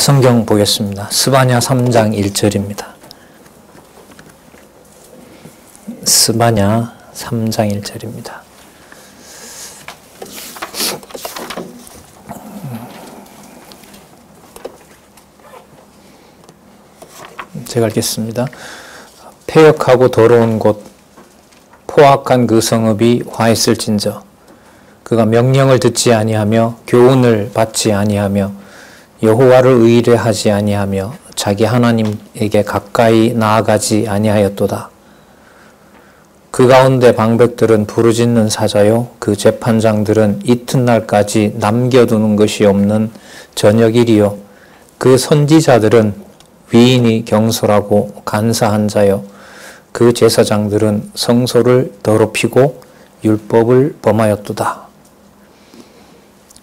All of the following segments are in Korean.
성경 보겠습니다. 스바냐 3장 1절입니다. 스바냐 3장 1절입니다. 제가 읽겠습니다. 폐역하고 더러운 곳, 포악한 그 성읍이 화했을진저, 그가 명령을 듣지 아니하며 교훈을 받지 아니하며 여호와를 의뢰하지 아니하며 자기 하나님에게 가까이 나아가지 아니하였도다. 그 가운데 방백들은 부르짖는 사자요, 그 재판장들은 이튿날까지 남겨두는 것이 없는 저녁일이요, 그 선지자들은 위인이 경솔하고 간사한 자요, 그 제사장들은 성소를 더럽히고 율법을 범하였도다.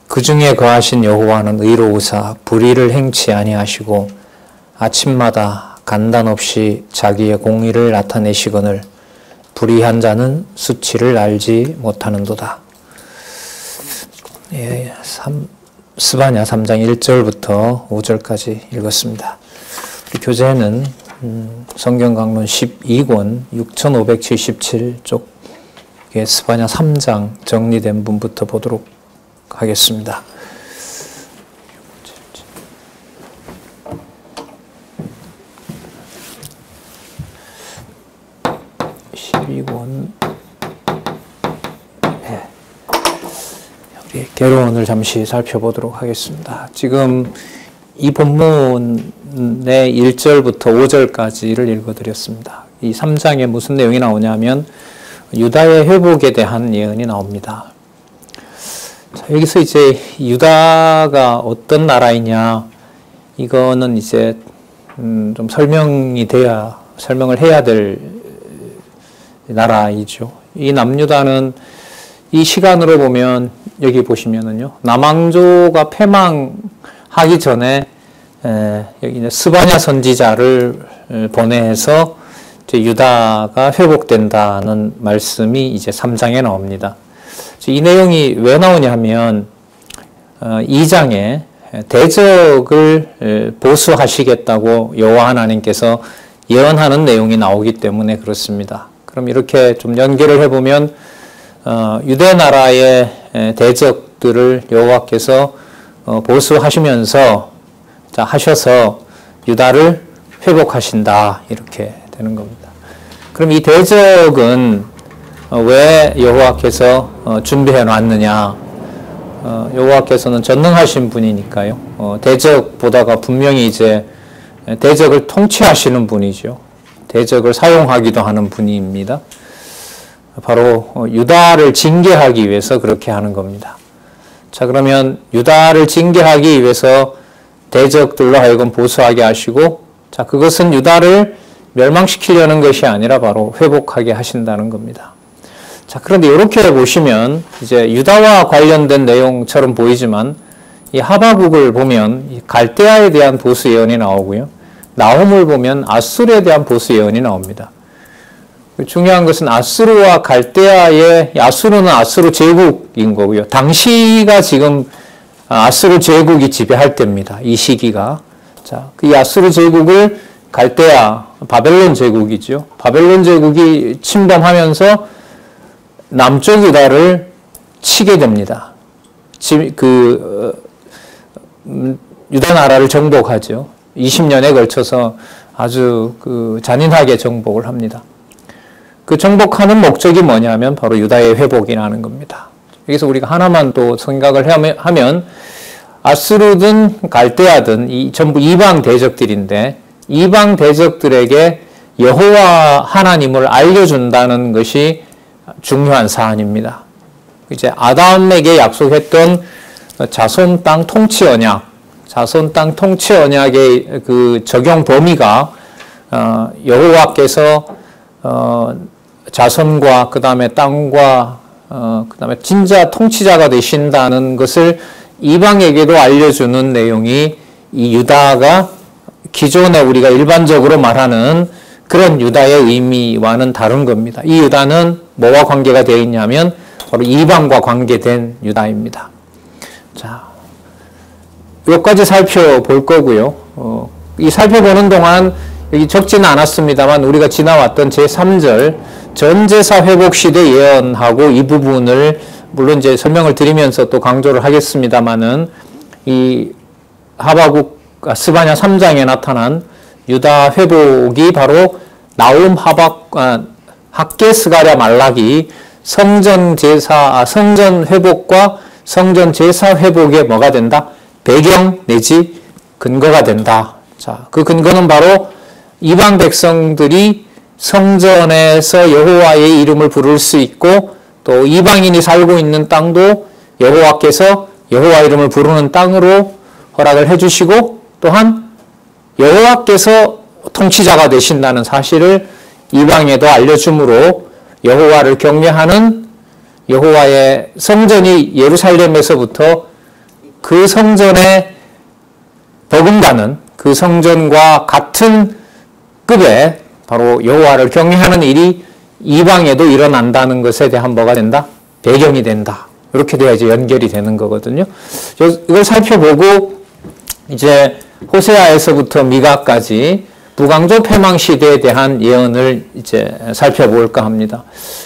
그 중에 거하신 여호와는 의로우사 불의를 행치 아니하시고 아침마다 간단없이 자기의 공의를 나타내시거늘 불의한 자는 수치를 알지 못하는도다. 스바냐 3장 1절부터 5절까지 읽었습니다. 우리 교재는 성경강론 12권 6577쪽에 스바냐 3장 정리된 분부터 보도록 하겠습니다. 12권 여기 개론을 잠시 살펴보도록 하겠습니다. 지금 이 본문의 1절부터 5절까지를 읽어드렸습니다. 이 3장에 무슨 내용이 나오냐면 유다의 회복에 대한 예언이 나옵니다. 자, 여기서 이제 유다가 어떤 나라이냐, 이거는 이제 좀 설명을 해야 될 나라이죠. 이 남유다는 이 시간으로 보면 여기 보시면은요, 남왕조가 패망하기 전에 여기 이제 스바냐 선지자를 보내서 이제 유다가 회복된다는 말씀이 이제 3장에 나옵니다. 이 내용이 왜 나오냐 하면 2장에 대적을 보수하시겠다고 여호와 하나님께서 예언하는 내용이 나오기 때문에 그렇습니다. 그럼 이렇게 좀 연결을 해보면 유대 나라의 대적들을 여호와께서 보수하시면서 하셔서 유다를 회복하신다, 이렇게 되는 겁니다. 그럼 이 대적은 왜 여호와께서 준비해 놨느냐? 여호와께서는 전능하신 분이니까요. 대적보다가 분명히 이제 대적을 통치하시는 분이죠. 대적을 사용하기도 하는 분입니다. 바로 유다를 징계하기 위해서 그렇게 하는 겁니다. 자, 그러면 유다를 징계하기 위해서 대적들로 하여금 보수하게 하시고, 자, 그것은 유다를 멸망시키려는 것이 아니라 바로 회복하게 하신다는 겁니다. 자, 그런데 이렇게 보시면 이제 유다와 관련된 내용처럼 보이지만 이 하바국을 보면 이 갈대아에 대한 보수 예언이 나오고요, 나홈을 보면 아수르에 대한 보수 예언이 나옵니다. 중요한 것은 아수르와 갈대아의, 아수르는 아수르 제국인 거고요, 당시가 지금 아수르 제국이 지배할 때입니다. 이 시기가. 자, 이 아수르 제국을 갈대아, 바벨론 제국이죠. 바벨론 제국이 침범하면서 남쪽 유다를 치게 됩니다. 유다 나라를 정복하죠. 20년에 걸쳐서 아주 잔인하게 정복을 합니다. 그 정복하는 목적이 뭐냐면 바로 유다의 회복이라는 겁니다. 여기서 우리가 하나만 또 생각을 하면 아수르든 갈대아든 전부 이방 대적들인데, 이방 대적들에게 여호와 하나님을 알려준다는 것이 중요한 사안입니다. 이제 아담에게 약속했던 자손 땅 통치 언약, 자손 땅 통치 언약의 그 적용 범위가 여호와께서 자손과 그 다음에 땅과 그 다음에 진짜 통치자가 되신다는 것을 이방에게도 알려주는 내용이 이 유다가 기존에 우리가 일반적으로 말하는 그런 유다의 의미와는 다른 겁니다. 이 유다는 뭐와 관계가 되어 있냐면, '바로 이방과 관계된 유다입니다.' 자, 2장 1절부터 5절까지 읽겠습니다. '이스라엘아, 너는 내 이름을 알고 내 이름을 여기까지 살펴볼 거고요. 이 살펴보는 동안 여기 적지는 않았습니다만 우리가 지나왔던 제3절 전제사 회복 시대 예언하고 이 부분을 물론 이제 설명을 드리면서 또 강조를 하겠습니다만은 이 스바냐 3장에 나타난 유다 회복이 바로 나움, 학개, 스가랴, 말라기 성전 회복과 성전 제사 회복에 뭐가 된다? 배경 내지 근거가 된다. 자, 그 근거는 바로 이방 백성들이 성전에서 여호와의 이름을 부를 수 있고 또 이방인이 살고 있는 땅도 여호와께서 여호와 이름을 부르는 땅으로 허락을 해주시고 또한 여호와께서 통치자가 되신다는 사실을 이방에도 알려주므로 여호와를 경외하는 여호와의 성전이 예루살렘에서부터 그 성전에 버금가는 그 성전과 같은 급의 바로 여호와를 경외하는 일이 이방에도 일어난다는 것에 대한 뭐가 된다? 배경이 된다. 이렇게 돼야 이제 연결이 되는 거거든요. 이걸 살펴보고 이제 호세아에서부터 미가까지 북왕조 패망 시대에 대한 예언을 이제 살펴볼까 합니다.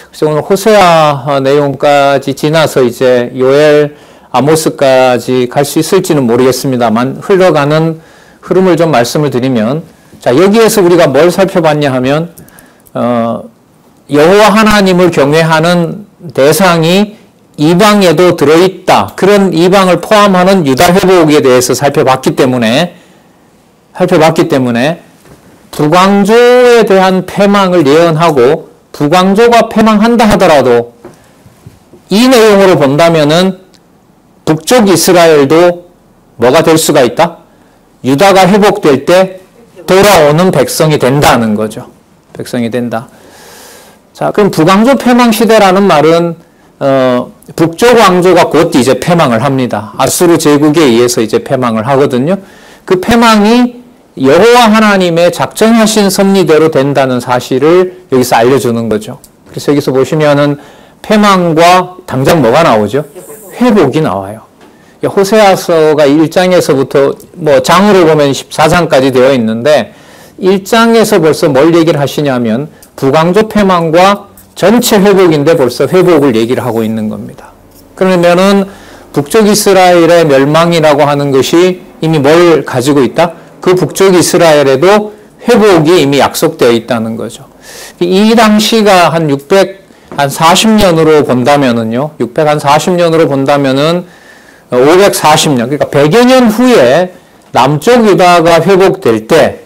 그래서 오늘 호세아 내용까지 지나서 이제 요엘, 아모스까지 갈 수 있을지는 모르겠습니다만 흘러가는 흐름을 좀 말씀을 드리면 자, 여기에서 우리가 뭘 살펴봤냐 하면 여호와 하나님을 경외하는 대상이 이방에도 들어있다. 그런 이방을 포함하는 유다 회복에 대해서 살펴봤기 때문에 북왕조에 대한 패망을 예언하고 북왕조가 패망한다 하더라도 이 내용으로 본다면은 북쪽 이스라엘도 뭐가 될 수가 있다? 유다가 회복될 때 돌아오는 백성이 된다는 거죠. 백성이 된다. 자, 그럼 북왕조 패망 시대라는 말은 북쪽 왕조가 곧 이제 패망을 합니다. 아수르 제국에 의해서 이제 패망을 하거든요. 그 패망이 여호와 하나님의 작정하신 섭리대로 된다는 사실을 여기서 알려주는 거죠. 그래서 여기서 보시면은 패망과 당장 뭐가 나오죠? 회복이 나와요. 호세아서가 1장에서부터 뭐 장으로 보면 14장까지 되어 있는데 1장에서 벌써 뭘 얘기를 하시냐면 북왕조 패망과 전체 회복인데 벌써 회복을 얘기를 하고 있는 겁니다. 그러면은 북쪽 이스라엘의 멸망이라고 하는 것이 이미 뭘 가지고 있다? 그 북쪽 이스라엘에도 회복이 이미 약속되어 있다는 거죠. 이 당시가 한 640년으로 본다면은요, 640년으로 본다면은 540년, 그러니까 100여 년 후에 남쪽 유다가 회복될 때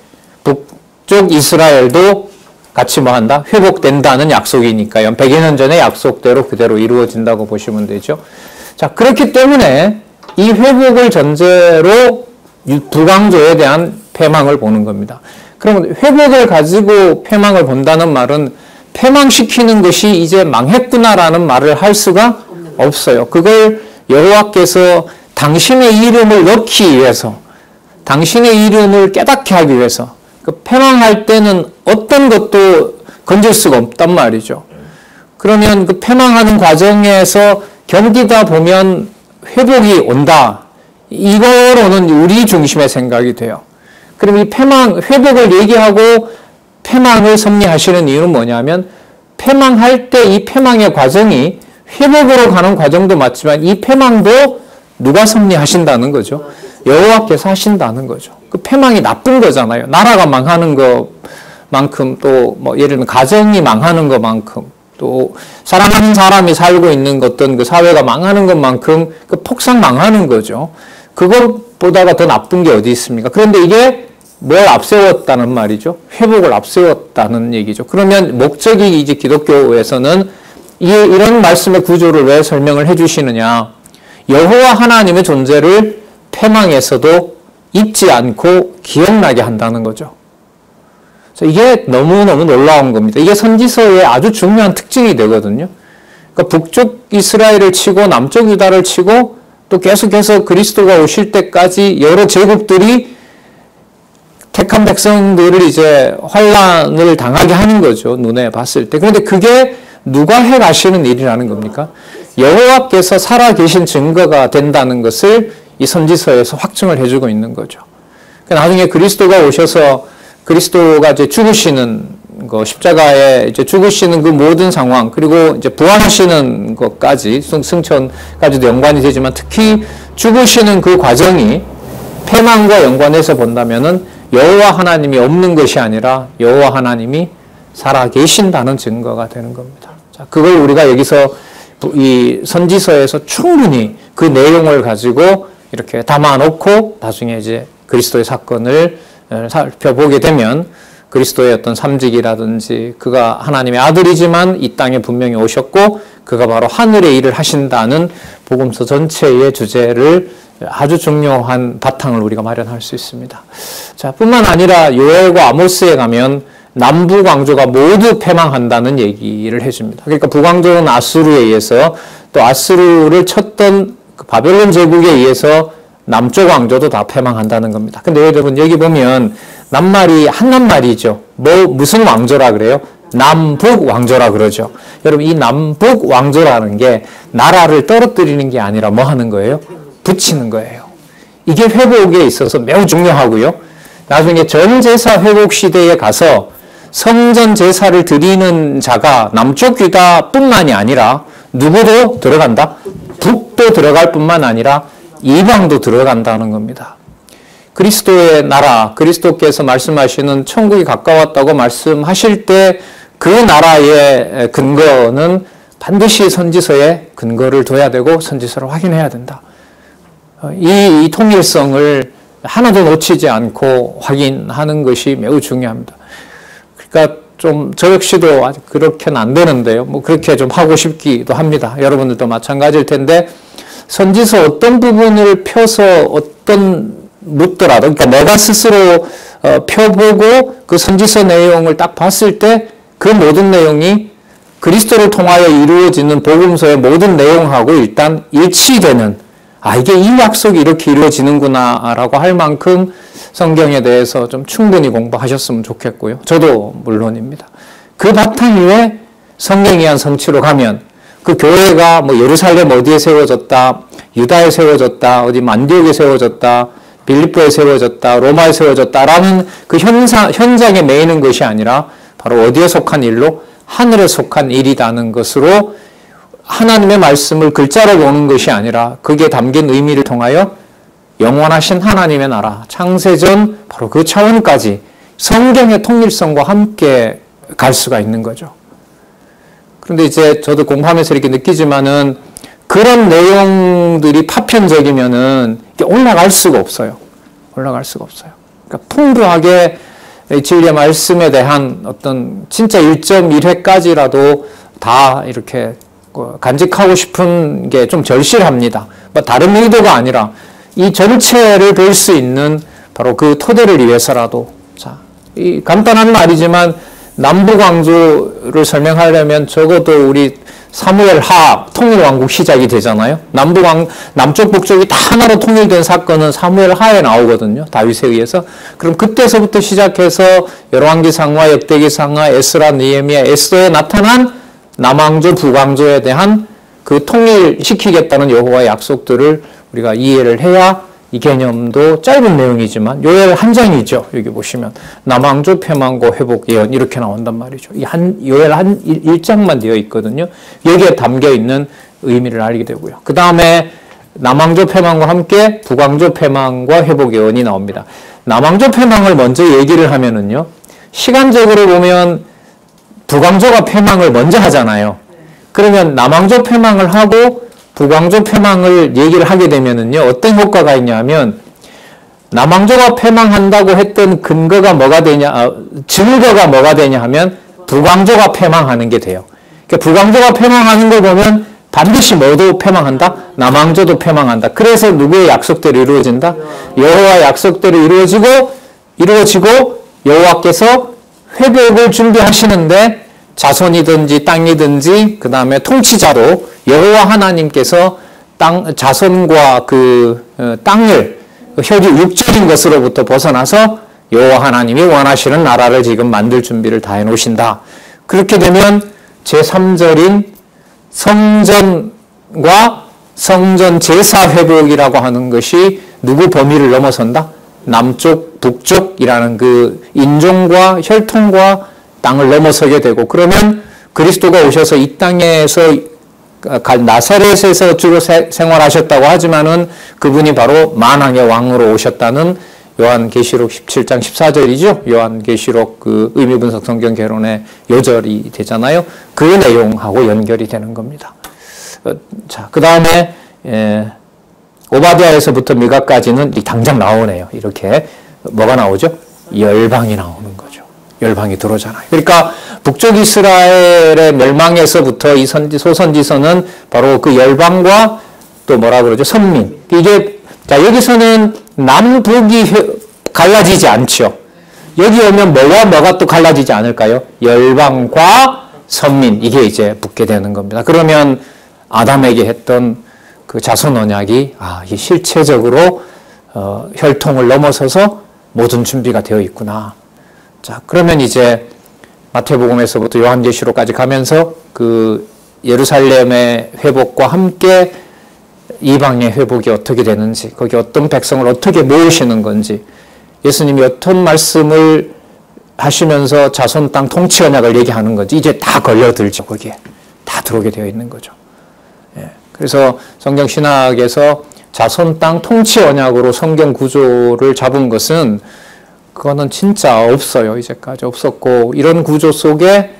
북쪽 이스라엘도 같이 뭐 한다? 회복된다는 약속이니까요. 100여 년 전의 약속대로 그대로 이루어진다고 보시면 되죠. 자, 그렇기 때문에 이 회복을 전제로 북왕조에 대한 패망을 보는 겁니다. 그러면 회복을 가지고 패망을 본다는 말은 패망시키는 것이 이제 망했구나라는 말을 할 수가 없어요. 그걸 여호와께서 당신의 이름을 넣기 위해서, 당신의 이름을 깨닫게 하기 위해서 그 패망할 때는 어떤 것도 건질 수가 없단 말이죠. 그러면 그 패망하는 과정에서 견디다 보면 회복이 온다. 이거로는 우리 중심의 생각이 돼요. 그럼 이 회복을 얘기하고 패망을 섭리하시는 이유는 뭐냐면 패망할 때 이 패망의 과정이 회복으로 가는 과정도 맞지만 이 패망도 누가 섭리하신다는 거죠? 여호와께서 하신다는 거죠. 그 패망이 나쁜 거잖아요. 나라가 망하는 것만큼 또 뭐 예를 들면 가정이 망하는 것만큼 또 사랑하는 사람이 살고 있는 어떤 그 사회가 망하는 것만큼 그 폭삭 망하는 거죠. 그것보다가 더 나쁜 게 어디 있습니까? 그런데 이게 뭘 앞세웠다는 말이죠? 회복을 앞세웠다는 얘기죠. 그러면 목적이 이제 기독교에서는 이런 말씀의 구조를 왜 설명을 해 주시느냐? 여호와 하나님의 존재를 패망에서도 잊지 않고 기억나게 한다는 거죠. 그래서 이게 너무너무 놀라운 겁니다. 이게 선지서의 아주 중요한 특징이 되거든요. 그러니까 북쪽 이스라엘을 치고 남쪽 유다를 치고 또 계속해서 그리스도가 오실 때까지 여러 제국들이 택한 백성들을 이제 환란을 당하게 하는 거죠. 눈에 봤을 때. 그런데 그게 누가 해 가시는 일이라는 겁니까? 여호와께서 살아계신 증거가 된다는 것을 이 선지서에서 확증을 해주고 있는 거죠. 나중에 그리스도가 오셔서 그리스도가 이제 죽으시는 거, 십자가에 이제 죽으시는 그 모든 상황, 그리고 이제 부활하시는 것까지, 승천까지도 연관이 되지만 특히 죽으시는 그 과정이 패망과 연관해서 본다면은 여호와 하나님이 없는 것이 아니라 여호와 하나님이 살아 계신다는 증거가 되는 겁니다. 자, 그걸 우리가 여기서 이 선지서에서 충분히 그 내용을 가지고 이렇게 담아놓고 나중에 이제 그리스도의 사건을 살펴보게 되면 그리스도의 어떤 삼직이라든지 그가 하나님의 아들이지만 이 땅에 분명히 오셨고 그가 바로 하늘의 일을 하신다는 복음서 전체의 주제를 아주 중요한 바탕을 우리가 마련할 수 있습니다. 자, 뿐만 아니라 요엘과 아모스에 가면 남부 왕조가 모두 패망한다는 얘기를 해줍니다. 그러니까 북왕조는 아수르에 의해서 또 아수르를 쳤던 그 바벨론 제국에 의해서 남쪽 왕조도 다 패망한다는 겁니다. 근데 여러분 여기 보면 낱말이 한 낱말이죠. 무슨 왕조라 그래요? 남북 왕조라 그러죠. 여러분 이 남북 왕조라는 게 나라를 떨어뜨리는 게 아니라 뭐 하는 거예요? 붙이는 거예요. 이게 회복에 있어서 매우 중요하고요. 나중에 전제사 회복 시대에 가서 성전 제사를 드리는 자가 남쪽 유다뿐만이 아니라 누구도 들어간다? 북도 들어갈 뿐만 아니라 이방도 들어간다는 겁니다. 그리스도의 나라, 그리스도께서 말씀하시는 천국이 가까웠다고 말씀하실 때 그 나라의 근거는 반드시 선지서에 근거를 둬야 되고 선지서를 확인해야 된다. 이 통일성을 하나도 놓치지 않고 확인하는 것이 매우 중요합니다. 그러니까 좀 저 역시도 아직 그렇게는 안 되는데요. 뭐 그렇게 좀 하고 싶기도 합니다. 여러분들도 마찬가지일 텐데 선지서 어떤 부분을 펴서 묻더라도 그러니까 내가 스스로 펴보고 그 선지서 내용을 딱 봤을 때 그 모든 내용이 그리스도를 통하여 이루어지는 복음서의 모든 내용하고 일단 일치되는 이게 이 약속이 이렇게 이루어지는구나 라고 할 만큼 성경에 대해서 좀 충분히 공부하셨으면 좋겠고요. 저도 물론입니다. 그 바탕 위에 성경에 의한 성취로 가면 그 교회가 뭐 예루살렘 어디에 세워졌다, 유다에 세워졌다, 어디 안디옥에 세워졌다, 빌립보에 세워졌다, 로마에 세워졌다라는 그 현장에 매이는 것이 아니라 바로 어디에 속한 일로? 하늘에 속한 일이라는 것으로 하나님의 말씀을 글자로 보는 것이 아니라 거기에 담긴 의미를 통하여 영원하신 하나님의 나라, 창세전 바로 그 차원까지 성경의 통일성과 함께 갈 수가 있는 거죠. 그런데 이제 저도 공부하면서 이렇게 느끼지만은 그런 내용들이 파편적이면은 올라갈 수가 없어요. 올라갈 수가 없어요. 그러니까 풍부하게 진리의 말씀에 대한 어떤 진짜 1.1회까지라도 다 이렇게 간직하고 싶은 게 좀 절실합니다. 뭐 다른 의도가 아니라 이 전체를 볼 수 있는 바로 그 토대를 위해서라도 자, 이 간단한 말이지만 남북왕조를 설명하려면 적어도 우리 사무엘 하 통일왕국 시작이 되잖아요. 남쪽 북쪽이 다 하나로 통일된 사건은 사무엘 하에 나오거든요. 다윗에 의해서. 그럼 그때서부터 시작해서 열왕기상하, 역대기상하, 에스라, 느헤미야, 에스더에 나타난 남왕조, 북왕조에 대한 그 통일시키겠다는 여호와의 약속들을 우리가 이해를 해야 이 개념도 짧은 내용이지만 요엘 한 장이죠. 여기 보시면 남왕조 패망고 회복 예언 이렇게 나온단 말이죠. 요엘 한 1장만 되어 있거든요. 여기에 담겨 있는 의미를 알게 되고요. 그 다음에 남왕조 패망과 함께 북왕조 패망과 회복 예언이 나옵니다. 남왕조 패망을 먼저 얘기를 하면은요. 시간적으로 보면 북왕조가 패망을 먼저 하잖아요. 그러면 남왕조 패망을 하고 북왕조 패망을 얘기를 하게 되면은요, 어떤 효과가 있냐면, 남왕조가 패망한다고 했던 근거가 뭐가 되냐, 증거가 뭐가 되냐 하면, 북왕조가 패망하는 게 돼요. 그러니까 북왕조가 패망하는 걸 보면, 반드시 뭐도 패망한다? 남왕조도 패망한다. 그래서 누구의 약속대로 이루어진다? 여호와의 약속대로 이루어지고, 여호와께서 회복을 준비하시는데, 자손이든지 땅이든지 그 다음에 통치자로 여호와 하나님께서 자손과 땅을 육적인 것으로부터 벗어나서 여호와 하나님이 원하시는 나라를 지금 만들 준비를 다 해놓으신다. 그렇게 되면 제3절인 성전과 성전 제사 회복이라고 하는 것이 누구 범위를 넘어선다? 남쪽, 북쪽이라는 그 인종과 혈통과 땅을 넘어서게 되고, 그러면 그리스도가 오셔서 이 땅에서 나사렛에서 주로 생활하셨다고 하지만은 그분이 바로 만왕의 왕으로 오셨다는 요한계시록 17장 14절이죠. 요한계시록 그 의미분석 성경 개론의 요절이 되잖아요. 그 내용하고 연결이 되는 겁니다. 자, 그 다음에 오바댜에서부터 미가까지는 당장 나오네요. 이렇게 뭐가 나오죠? 열방이 나오는 거죠. 열방이 들어오잖아요. 그러니까 북쪽 이스라엘의 멸망에서부터 이 소선지서는 바로 그 열방과 또 뭐라 그러죠? 선민. 이게 자, 여기서는 남북이 갈라지지 않죠. 여기 오면 뭐가 또 갈라지지 않을까요? 열방과 선민. 이게 이제 붙게 되는 겁니다. 그러면 아담에게 했던 그 자손 언약이 이게 실체적으로 혈통을 넘어서서 모든 준비가 되어 있구나. 자, 그러면 이제 마태복음에서부터 요한계시록까지 가면서 그 예루살렘의 회복과 함께 이방의 회복이 어떻게 되는지, 거기 어떤 백성을 어떻게 모으시는 건지, 예수님이 어떤 말씀을 하시면서 자손 땅 통치 언약을 얘기하는 건지 이제 다 걸려들죠. 거기에 다 들어오게 되어 있는 거죠. 예. 그래서 성경 신학에서 자손 땅 통치 언약으로 성경 구조를 잡은 것은 그거는 진짜 없어요. 이제까지 없었고, 이런 구조 속에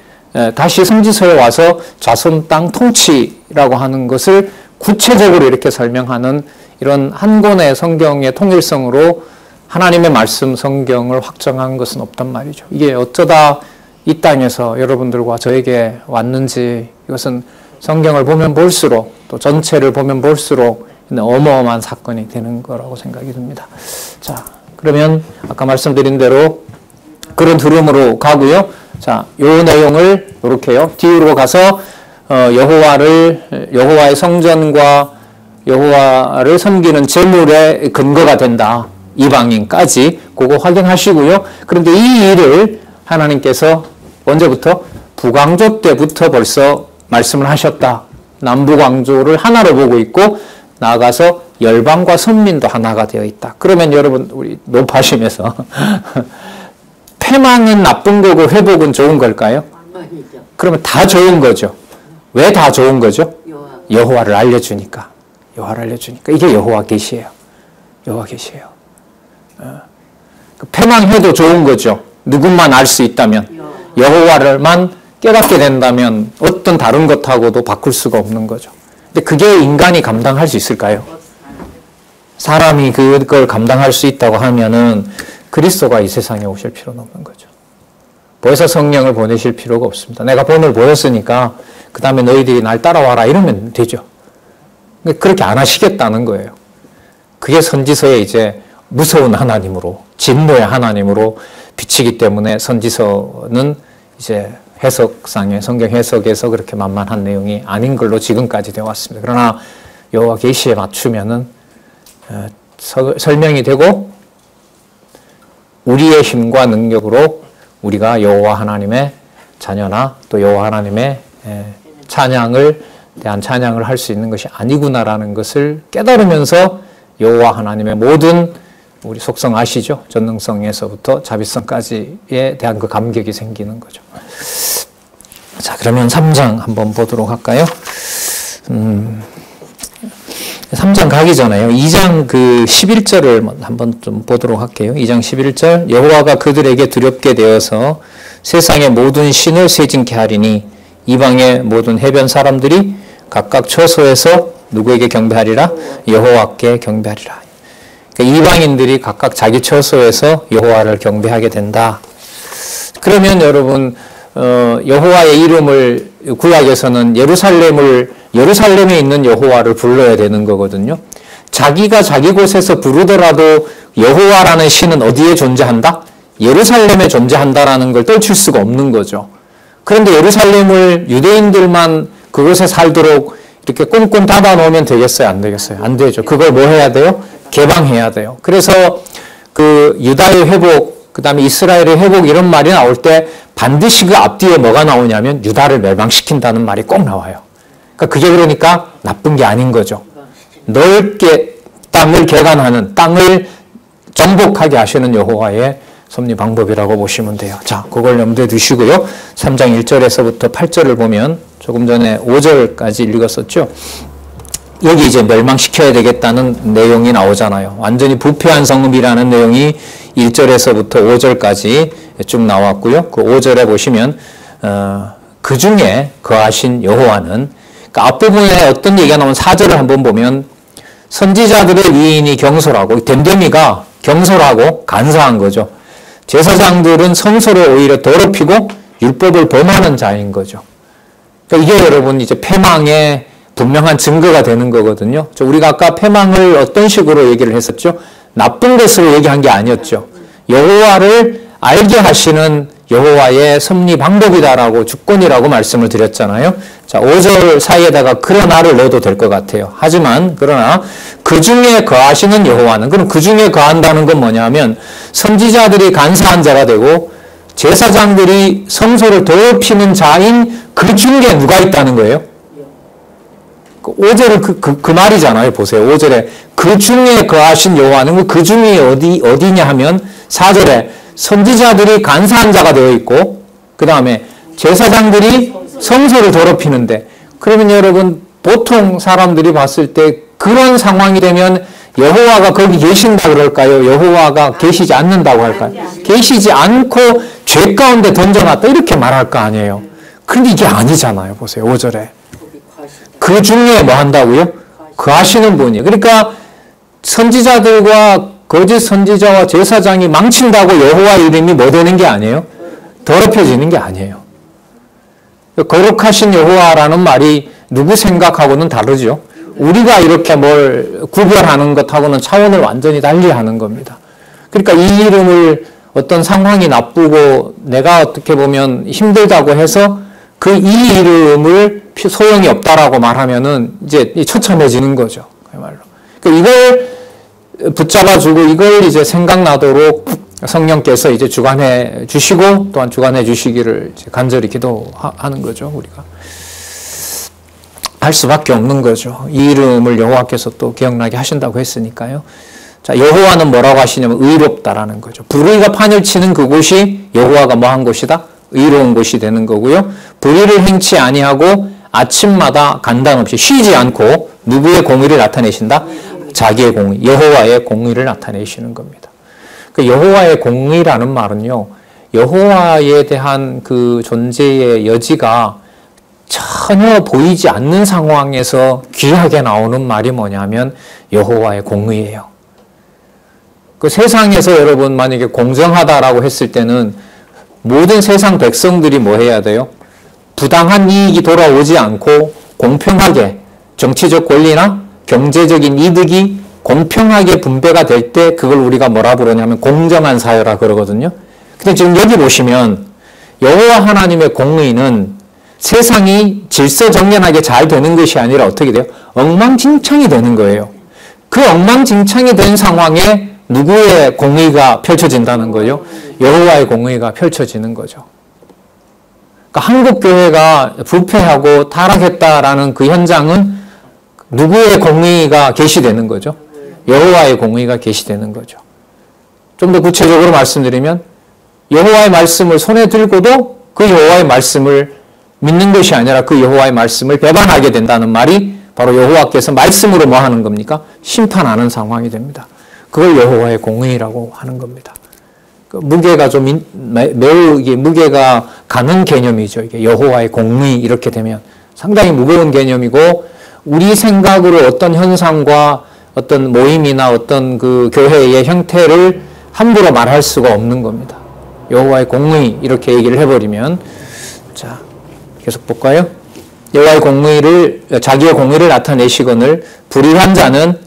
다시 성지서에 와서 자손 땅 통치라고 하는 것을 구체적으로 이렇게 설명하는 이런 한 권의 성경의 통일성으로 하나님의 말씀 성경을 확정한 것은 없단 말이죠. 이게 어쩌다 이 땅에서 여러분들과 저에게 왔는지, 이것은 성경을 보면 볼수록 또 전체를 보면 볼수록 어마어마한 사건이 되는 거라고 생각이 듭니다. 자, 그러면 아까 말씀드린 대로 그런 흐름으로 가고요. 자, 요 내용을 이렇게요. 뒤로 가서 여호와의 성전과 여호와를 섬기는 제물의 근거가 된다. 이방인까지 그거 확인하시고요. 그런데 이 일을 하나님께서 언제부터? 북왕조 때부터 벌써 말씀을 하셨다. 남북왕조를 하나로 보고 있고 나아가서 열방과 선민도 하나가 되어 있다. 그러면 여러분 우리 높아심에서 패망은 나쁜 거고 회복은 좋은 걸까요? 아니죠. 그러면 다 좋은 거죠. 왜 다 좋은 거죠? 여호와를 알려주니까. 여호와를 알려주니까. 이게 여호와 계시예요. 여호와 계시예요. 패망해도 좋은 거죠. 누군만 알 수 있다면. 여호와를만 깨닫게 된다면 어떤 다른 것하고도 바꿀 수가 없는 거죠. 근데 그게 인간이 감당할 수 있을까요? 사람이 그걸 감당할 수 있다고 하면은 그리스도가 이 세상에 오실 필요는 없는 거죠. 보혜사 성령을 보내실 필요가 없습니다. 내가 본을 보였으니까 그 다음에 너희들이 날 따라와라 이러면 되죠. 그렇게 안 하시겠다는 거예요. 그게 선지서에 이제 무서운 하나님으로, 진노의 하나님으로 비치기 때문에 선지서는 이제 해석상의 성경 해석에서 그렇게 만만한 내용이 아닌 걸로 지금까지 되어 왔습니다. 그러나 여호와 계시에 맞추면은 설명이 되고 우리의 힘과 능력으로 우리가 여호와 하나님의 자녀나 또 여호와 하나님의 대한 찬양을 할 수 있는 것이 아니구나라는 것을 깨달으면서 여호와 하나님의 모든 우리 속성 아시죠? 전능성에서부터 자비성까지에 대한 그 감격이 생기는 거죠. 자, 그러면 3장 한번 보도록 할까요? 3장 가기 전에요. 2장 그 11절을 한번 좀 보도록 할게요. 2장 11절. 여호와가 그들에게 두렵게 되어서 세상의 모든 신을 세진케 하리니 이방의 모든 해변 사람들이 각각 처소에서 누구에게 경배하리라? 여호와께 경배하리라. 그러니까 이방인들이 각각 자기 처소에서 여호와를 경배하게 된다. 그러면 여러분 여호와의 이름을 구약에서는 예루살렘에 있는 여호와를 불러야 되는 거거든요. 자기가 자기 곳에서 부르더라도 여호와라는 신은 어디에 존재한다? 예루살렘에 존재한다라는 걸 떨칠 수가 없는 거죠. 그런데 예루살렘을 유대인들만 그곳에 살도록 이렇게 꽁꽁 닫아 놓으면 되겠어요? 안 되겠어요? 안 되죠. 그걸 뭐 해야 돼요? 개방해야 돼요. 그래서 그 유다의 회복, 그 다음에 이스라엘의 회복 이런 말이 나올 때 반드시 그 앞뒤에 뭐가 나오냐면 유다를 멸망시킨다는 말이 꼭 나와요. 그러니까 그게 그러니까 나쁜 게 아닌 거죠. 넓게 땅을 개간하는, 땅을 정복하게 하시는 여호와의 섭리 방법이라고 보시면 돼요. 자, 그걸 염두에 두시고요. 3장 1절에서부터 8절을 보면 조금 전에 5절까지 읽었었죠. 여기 이제 멸망시켜야 되겠다는 내용이 나오잖아요. 완전히 부패한 성읍이라는 내용이 1절에서부터 5절까지 쭉 나왔고요. 그 5절에 보시면 그 중에 거하신 여호와는, 그러니까 앞부분에 어떤 얘기가 나오면 4절을 한번 보면 선지자들의 위인이 경솔하고, 됨됨이가 경솔하고 간사한 거죠. 제사장들은 성소를 오히려 더럽히고 율법을 범하는 자인 거죠. 그러니까 이게 여러분 이제 패망의 분명한 증거가 되는 거거든요. 우리가 아까 패망을 어떤 식으로 얘기를 했었죠? 나쁜 것으로 얘기한 게 아니었죠. 여호와를 알게 하시는 여호와의 섭리 방법이다라고, 주권이라고 말씀을 드렸잖아요. 자, 5절 사이에다가 그러나를 넣어도 될 것 같아요. 하지만 그러나 그 중에 거하시는 여호와는, 그럼 그 중에 거한다는 건 뭐냐면 선지자들이 간사한 자가 되고 제사장들이 성소를 더럽히는 자인 그 중에 누가 있다는 거예요? 5절은 그 말이잖아요. 보세요. 5절에 그 중에 거하신 여호와는, 그 중에 어디냐 하면 4절에 선지자들이 간사한 자가 되어 있고, 그 다음에 제사장들이 성소를 더럽히는데, 그러면 여러분 보통 사람들이 봤을 때 그런 상황이 되면 여호와가 거기 계신다 그럴까요? 여호와가 계시지 않는다고 할까요? 계시지 않고 죄 가운데 던져놨다 이렇게 말할 거 아니에요. 그런데 이게 아니잖아요. 보세요. 5절에 그 중에 뭐 한다고요? 거하시는 분이에요. 그러니까 선지자들과 거짓 선지자와 제사장이 망친다고 여호와 이름이 뭐 되는 게 아니에요? 더럽혀지는 게 아니에요. 거룩하신 여호와라는 말이 누구 생각하고는 다르죠. 우리가 이렇게 뭘 구별하는 것하고는 차원을 완전히 달리하는 겁니다. 그러니까 이 이름을 어떤 상황이 나쁘고 내가 어떻게 보면 힘들다고 해서 그 이 이름을 소용이 없다라고 말하면은 이제 처참해지는 거죠. 그야말로. 그러니까 이걸 붙잡아주고 이걸 이제 생각나도록 성령께서 이제 주관해 주시고 또한 주관해 주시기를 간절히 기도하는 거죠. 우리가 할 수밖에 없는 거죠. 이 이름을 여호와께서 또 기억나게 하신다고 했으니까요. 자, 여호와는 뭐라고 하시냐면 의롭다라는 거죠. 불의가 판을 치는 그곳이 여호와가 뭐 한 곳이다? 의로운 곳이 되는 거고요. 불의를 행치 아니하고 아침마다 간단 없이 쉬지 않고 누구의 공의를 나타내신다? 자기의 공의, 여호와의 공의를 나타내시는 겁니다. 그 여호와의 공의라는 말은요, 여호와에 대한 그 존재의 여지가 전혀 보이지 않는 상황에서 귀하게 나오는 말이 뭐냐면 여호와의 공의예요. 그 세상에서 여러분 만약에 공정하다라고 했을 때는 모든 세상 백성들이 뭐 해야 돼요? 부당한 이익이 돌아오지 않고 공평하게 정치적 권리나 경제적인 이득이 공평하게 분배가 될 때 그걸 우리가 뭐라 부르냐면 공정한 사회라 그러거든요. 근데 지금 여기 보시면 여호와 하나님의 공의는 세상이 질서정연하게 잘 되는 것이 아니라 어떻게 돼요? 엉망진창이 되는 거예요. 그 엉망진창이 된 상황에 누구의 공의가 펼쳐진다는 거죠? 여호와의 공의가 펼쳐지는 거죠. 그러니까 한국 교회가 부패하고 타락했다라는 그 현장은 누구의 공의가 계시되는 거죠? 여호와의 공의가 계시되는 거죠. 좀 더 구체적으로 말씀드리면 여호와의 말씀을 손에 들고도 그 여호와의 말씀을 믿는 것이 아니라 그 여호와의 말씀을 배반하게 된다는 말이 바로 여호와께서 말씀으로 뭐 하는 겁니까? 심판하는 상황이 됩니다. 그걸 여호와의 공의라고 하는 겁니다. 무게가 좀 매우 이게 무게가 가는 개념이죠. 이게 여호와의 공의 이렇게 되면 상당히 무거운 개념이고 우리 생각으로 어떤 현상과 어떤 모임이나 어떤 그 교회의 형태를 함부로 말할 수가 없는 겁니다. 여호와의 공의 이렇게 얘기를 해버리면 자 계속 볼까요? 여호와의 공의를 자기의 공의를 나타내시거늘 불의한 자는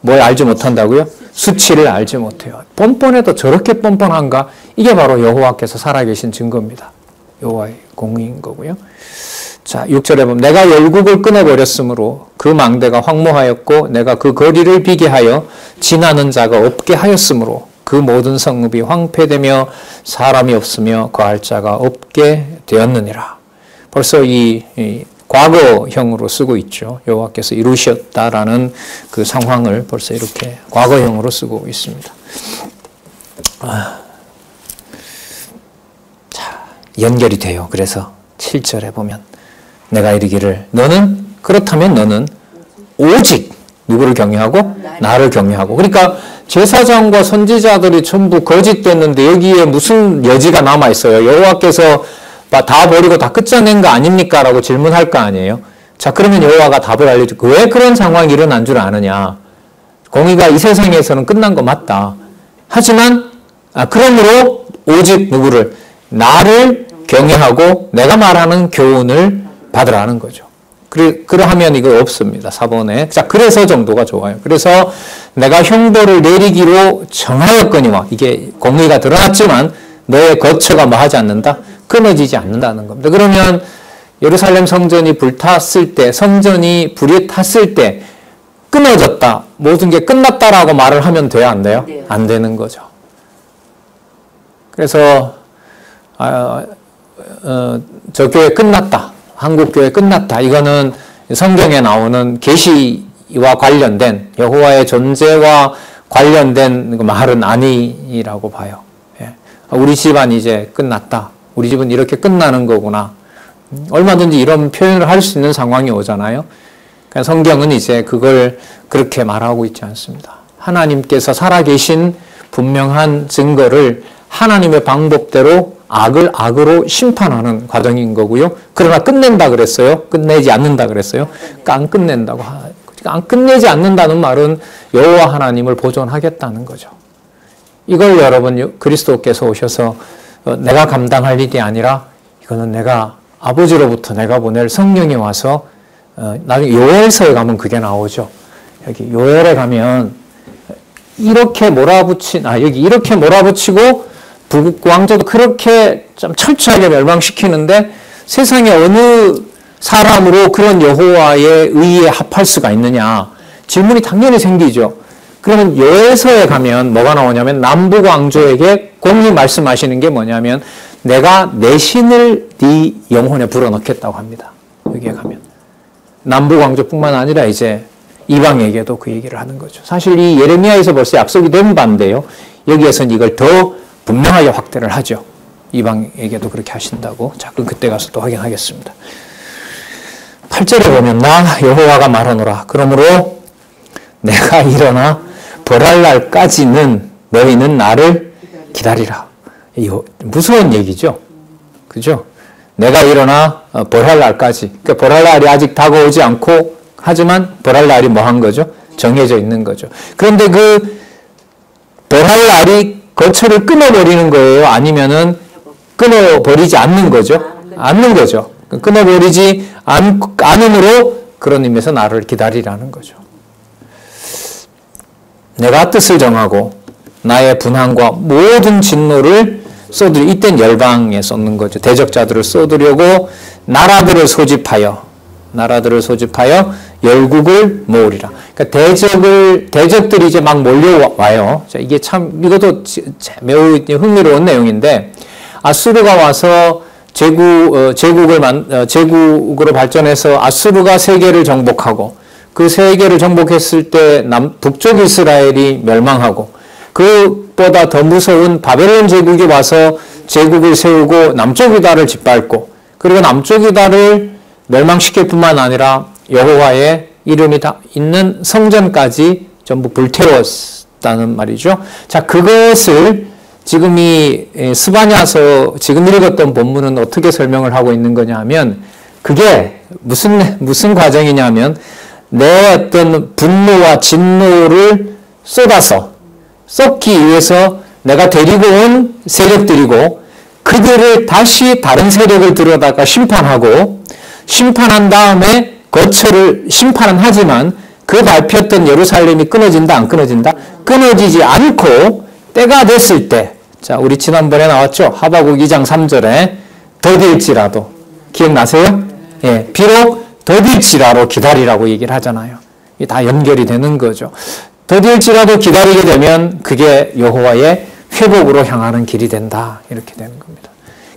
뭘 알지 못한다고요? 수치를 알지 못해요. 뻔뻔해도 저렇게 뻔뻔한가? 이게 바로 여호와께서 살아계신 증거입니다. 여호와의 공의인 거고요. 자, 6절에 보면 내가 열국을 끊어버렸으므로 그 망대가 황무하였고 내가 그 거리를 비게 하여 지나는 자가 없게 하였으므로 그 모든 성읍이 황폐되며 사람이 없으며 거할 자가 없게 되었느니라. 벌써 이 과거형으로 쓰고 있죠. 여호와께서 이루셨다라는 그 상황을 벌써 이렇게 과거형으로 쓰고 있습니다. 자, 연결이 돼요. 그래서 7절에 보면 내가 이르기를 그렇다면 너는 오직 누구를 경외하고? 나를 경외하고. 그러니까 제사장과 선지자들이 전부 거짓됐는데 여기에 무슨 여지가 남아있어요. 여호와께서 다 버리고 다 끝장낸 거 아닙니까? 라고 질문할 거 아니에요. 자, 그러면 여호와가 답을 알려주고 왜 그런 상황이 일어난 줄 아느냐. 공의가 이 세상에서는 끝난 거 맞다. 하지만 그러므로 오직 누구를? 나를 경외하고 내가 말하는 교훈을 받으라는 거죠. 그러하면 이거 없습니다. 4번에. 자, 그래서 정도가 좋아요. 그래서 내가 형벌을 내리기로 정하였거니와 이게 공의가 드러났지만 너의 거처가 뭐 하지 않는다? 끊어지지 않는다는 겁니다. 그러면 예루살렘 성전이 불탔을 때, 성전이 불이 탔을 때 끊어졌다. 모든 게 끝났다라고 말을 하면 돼요? 안 돼요? 안 되는 거죠. 그래서 저 교회 끝났다. 한국 교회 끝났다. 이거는 성경에 나오는 계시와 관련된 여호와의 존재와 관련된 말은 아니라고 봐요. 예. 우리 집안 이제 끝났다. 우리 집은 이렇게 끝나는 거구나. 얼마든지 이런 표현을 할 수 있는 상황이 오잖아요. 그러니까 성경은 이제 그걸 그렇게 말하고 있지 않습니다. 하나님께서 살아계신 분명한 증거를 하나님의 방법대로 악을 악으로 심판하는 과정인 거고요. 그러나 끝낸다 그랬어요? 끝내지 않는다 그랬어요? 그러니까 안 끝낸다고. 그러니까 안 끝내지 않는다는 말은 여호와 하나님을 보존하겠다는 거죠. 이걸 여러분 그리스도께서 오셔서 내가 감당할 일이 아니라 이거는 내가 아버지로부터 내가 보낼 성령이 와서 나중에 요엘서에 가면 그게 나오죠. 여기 요엘에 가면 이렇게 여기 이렇게 몰아붙이고 북 왕조도 그렇게 좀 철저하게 멸망시키는데 세상에 어느 사람으로 그런 여호와의 의에 합할 수가 있느냐 질문이 당연히 생기죠. 그러면 요엘서에 가면 뭐가 나오냐면 남북 왕조에게 공히 말씀하시는 게 뭐냐면 내가 내 신을 네 영혼에 불어넣겠다고 합니다. 여기에 가면 남북 왕조뿐만 아니라 이제 이방에게도 그 얘기를 하는 거죠. 사실 이 예레미야에서 벌써 약속이 된 바인데요. 여기에서는 이걸 더 분명하게 확대를 하죠. 이방에게도 그렇게 하신다고. 자, 그럼 그때 가서 또 확인하겠습니다. 8절에 보면 나 여호와가 말하노라. 그러므로 내가 일어나 벌할 날까지는 너희는 나를 기다리라. 이거 무서운 얘기죠. 그죠? 내가 일어나 벌할 날까지. 그러니까 벌할 날이 아직 다가오지 않고 하지만 벌할 날이 뭐 한 거죠? 정해져 있는 거죠. 그런데 그 벌할 날이 거처를 끊어버리는 거예요? 아니면은 끊어버리지 않는 거죠? 않는 거죠. 끊어버리지 않음으로 그런 의미에서 나를 기다리라는 거죠. 내가 뜻을 정하고 나의 분한과 모든 진노를 쏟으려 이땐 열방에 쏟는 거죠. 대적자들을 쏟으려고 나라들을 소집하여 열국을 모으리라. 그러니까 대적들이 이제 막 몰려와요. 자, 이게 참, 이것도 매우 흥미로운 내용인데, 아수르가 와서 제국으로 발전해서 아수르가 세계를 정복하고, 그 세계를 정복했을 때 북쪽 이스라엘이 멸망하고, 그보다 더 무서운 바벨론 제국이 와서 제국을 세우고 남쪽 유다를 짓밟고, 그리고 남쪽 유다를 멸망시킬 뿐만 아니라 여호와의 이름이 다 있는 성전까지 전부 불태웠다는 말이죠. 자, 그것을 지금 이 스바냐서 지금 읽었던 본문은 어떻게 설명을 하고 있는 거냐 하면 그게 무슨 과정이냐면 내 어떤 분노와 진노를 쏟기 위해서 내가 데리고 온 세력들이고 그들을 다시 다른 세력을 들여다가 심판한 다음에 거처를 심판은 하지만 그 밟혔던 예루살렘이 끊어진다 안 끊어진다? 끊어지지 않고 때가 됐을 때 자 우리 지난번에 나왔죠? 하박국 2장 3절에 더딜지라도 기억나세요? 예, 비록 더딜지라도 기다리라고 얘기를 하잖아요. 이게 다 연결이 되는 거죠. 더딜지라도 기다리게 되면 그게 여호와의 회복으로 향하는 길이 된다. 이렇게 되는 겁니다.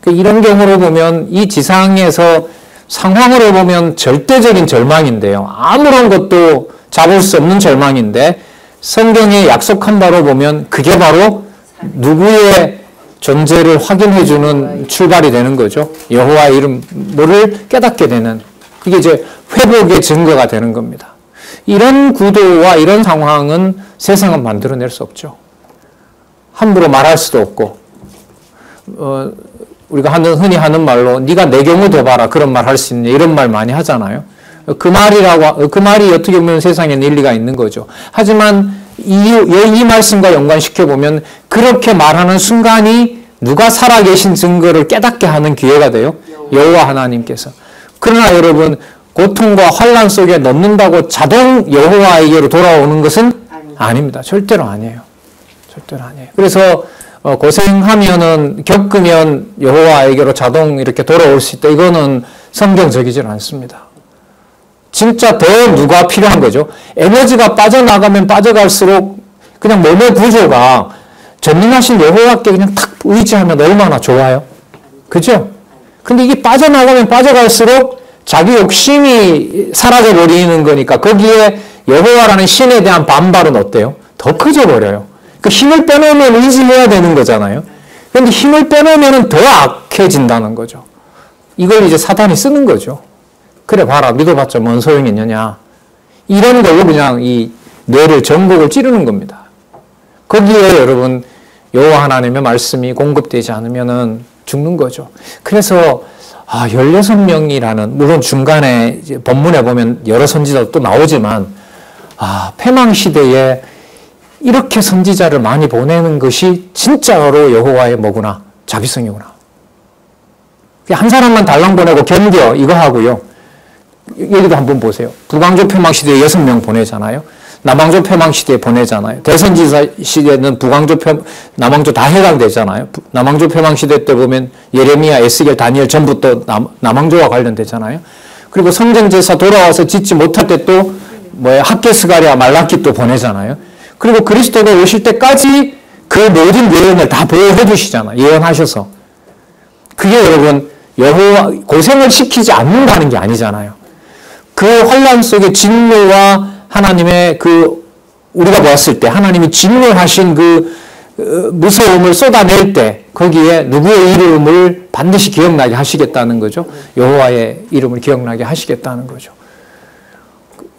이런 경우로 보면 이 지상에서 상황으로 보면 절대적인 절망인데요. 아무런 것도 잡을 수 없는 절망인데 성경에 약속한 바로 보면 그게 바로 누구의 존재를 확인해주는 출발이 되는 거죠. 여호와의 이름을 깨닫게 되는, 그게 이제 회복의 증거가 되는 겁니다. 이런 구도와 이런 상황은 세상은 만들어낼 수 없죠. 함부로 말할 수도 없고, 우리가 흔히 하는 말로 네가 내 경우 더 봐라 그런 말 할 수 있냐 이런 말 많이 하잖아요. 그 말이 어떻게 보면 세상에는 일리가 있는 거죠. 하지만 이 말씀과 연관시켜 보면 그렇게 말하는 순간이 누가 살아계신 증거를 깨닫게 하는 기회가 돼요. 여호와 하나님께서. 그러나 여러분, 고통과 환난 속에 넣는다고 자동 여호와에게로 돌아오는 것은 아닙니다. 절대로 아니에요. 절대로 아니에요. 그래서 고생하면은, 겪으면 여호와에게로 자동 이렇게 돌아올 수 있다. 이거는 성경적이질 않습니다. 진짜 더 누가 필요한 거죠. 에너지가 빠져나가면 빠져갈수록 그냥 몸의 구조가 전능하신 여호와께 그냥 탁 의지하면 얼마나 좋아요. 그죠? 근데 이게 빠져나가면 빠져갈수록 자기 욕심이 사라져버리는 거니까 거기에 여호와라는 신에 대한 반발은 어때요? 더 커져버려요. 그 힘을 빼놓으면 의지해야 되는 거잖아요. 그런데 힘을 빼놓으면 더 악해진다는 거죠. 이걸 이제 사단이 쓰는 거죠. 그래 봐라, 믿어봤자 뭔 소용이 있느냐. 이런 걸로 그냥 이 뇌를 전곡을 찌르는 겁니다. 거기에 여러분 여호와 하나님의 말씀이 공급되지 않으면은 죽는 거죠. 그래서 16명이라는, 물론 중간에 이제 본문에 보면 여러 선지자도 또 나오지만 패망 시대에 이렇게 선지자를 많이 보내는 것이 진짜로 여호와의 뭐구나, 자비성이구나. 한 사람만 달랑 보내고 견뎌 이거 하고요. 여기도 한번 보세요. 북왕조 패망 시대에 6명 보내잖아요. 남왕조 패망 시대에 보내잖아요. 대선지자 시대는 남왕조 다 해당되잖아요. 남왕조 패망 시대 때 보면 예레미야, 에스겔, 다니엘 전부 또 남왕조와 관련되잖아요. 그리고 성전제사 돌아와서 짓지 못할 때 또 학개, 스가랴, 말라키 또 보내잖아요. 그리고 그리스도가 오실 때까지 그 모든 예언을 다 보호해 주시잖아요. 예언하셔서. 그게 여러분 여호와 고생을 시키지 않는다는 게 아니잖아요. 그 환난 속에 진노와 하나님의 우리가 보았을 때 하나님이 진노하신 그 무서움을 쏟아낼 때 거기에 누구의 이름을 반드시 기억나게 하시겠다는 거죠. 여호와의 이름을 기억나게 하시겠다는 거죠.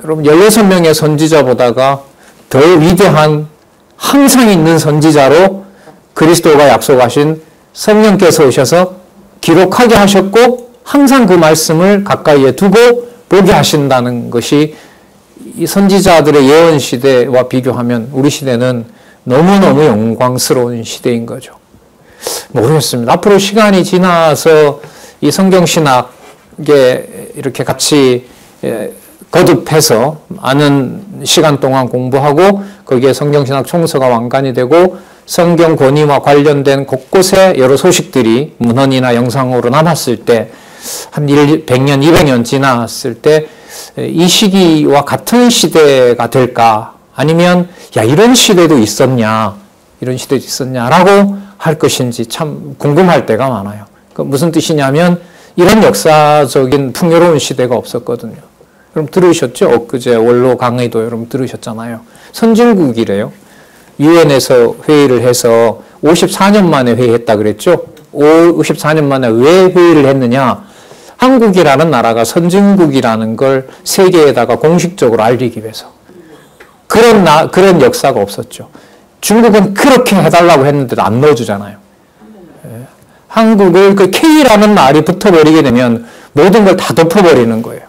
여러분 16명의 선지자보다가 더 위대한 항상 있는 선지자로 그리스도가 약속하신 성령께서 오셔서 기록하게 하셨고 항상 그 말씀을 가까이에 두고 보게 하신다는 것이 이 선지자들의 예언 시대와 비교하면 우리 시대는 너무너무 영광스러운 시대인 거죠. 모르겠습니다. 앞으로 시간이 지나서 이 성경신학에 이렇게 같이 거듭해서 많은 시간 동안 공부하고 거기에 성경신학 총서가 완간이 되고 성경 권위와 관련된 곳곳에 여러 소식들이 문헌이나 영상으로 남았을 때 한 100년, 200년 지났을 때 이 시기와 같은 시대가 될까? 아니면 이런 시대도 있었냐? 이런 시대도 있었냐라고 할 것인지 참 궁금할 때가 많아요. 그 무슨 뜻이냐면 이런 역사적인 풍요로운 시대가 없었거든요. 여러분 들으셨죠? 엊그제 원로 강의도 여러분 들으셨잖아요. 선진국이래요. 유엔에서 회의를 해서 54년 만에 회의했다 그랬죠? 54년 만에 왜 회의를 했느냐? 한국이라는 나라가 선진국이라는 걸 세계에다가 공식적으로 알리기 위해서. 그런 역사가 없었죠. 중국은 그렇게 해달라고 했는데도 안 넣어주잖아요. 한국을 그 K라는 말이 붙어버리게 되면 모든 걸 다 덮어버리는 거예요.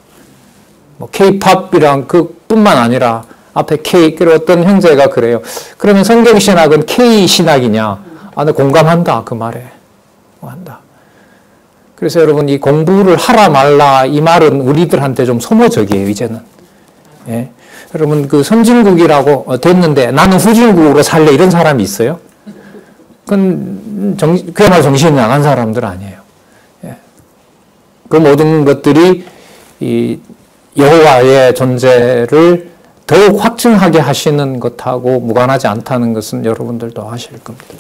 K-팝이랑 그뿐만 아니라 앞에 K, 그리고 어떤 형제가 그래요. 그러면 성경신학은 K-신학이냐? 나 공감한다, 그 말에. 한다. 그래서 여러분, 이 공부를 하라 말라, 이 말은 우리들한테 좀 소모적이에요, 이제는. 예. 여러분, 그 선진국이라고 됐는데 나는 후진국으로 살래, 이런 사람이 있어요? 그건 그야말로 정신이 나간 사람들 아니에요. 예. 그 모든 것들이 이 여호와의 존재를 더욱 확증하게 하시는 것하고 무관하지 않다는 것은 여러분들도 아실 겁니다.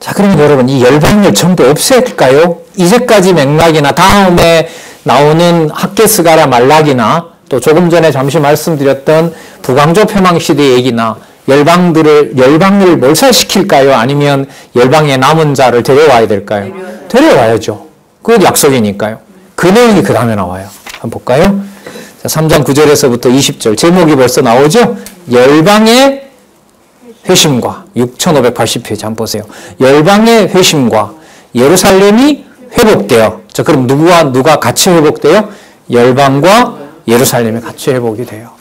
자, 그러면 여러분 이 열방을 전부 없앨까요? 이제까지 맥락이나 다음에 나오는 학개스가랴 말라기나 또 조금 전에 잠시 말씀드렸던 북왕조 폐망 시대 얘기나 열방을 몰살시킬까요? 아니면 열방의 남은 자를 데려와야 될까요? 데려와야죠. 그건 약속이니까요. 그 내용이 그 다음에 나와요. 한번 볼까요? 자, 3장 9절에서부터 20절 제목이 벌써 나오죠? 열방의 회심과 6580페이지 한번 보세요. 열방의 회심과 예루살렘이 회복되어, 자, 그럼 누가 같이 회복돼요? 열방과 예루살렘이 같이 회복이 돼요.